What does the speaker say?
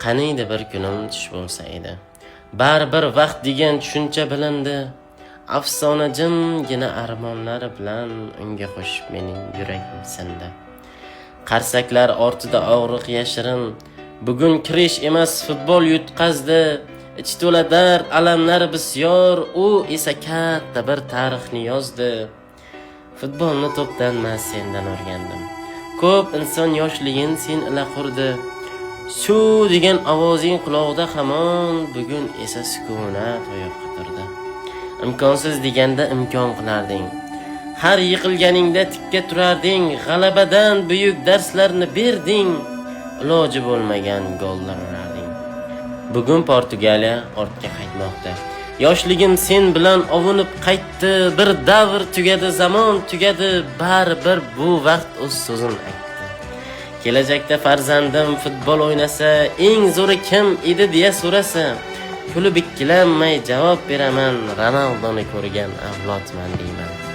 Qaniydi bir kunim tush bo'lsa edi. Baribir vaqt degan tushuncha bilindi. Afsona jimgina armonlari bilan unga qo'shib mening yuragim sindi. Qarsaklar ortida og'riq yashirin, bugun kirish emas futbol yutqazdi. Ich to'la dard, alamlar bisyor, u esa katta bir tarixni yozdi. Futbolni to'pdan emas sendan o'rgandim. Ko'p inson yoshligin sen ila qurdi. Shu degan ovozing quloqda hamon, bugun esa sukunat oyoqqa turdi. Imkonsiz deganda imkon qilarding. Har yiqilganingda tikka turarding, g'alabadan buyuk darslarni berding, iloji bo'lmagan gollar urarding. Bugun Portugaliya ortga qaytmoqda. Yoshligim sen bilan ovunib qaytdi, bir davr tugadi, zamon tugadi, baribir bu vaqt o'z so'zin aytdi. Kelajakda farzandim futbol o'ynasa, eng zo'ri kim edi deya so'rasa, kulib ikkilanmay javob beraman, Ronaldoni ko'rgan avlodman deyman.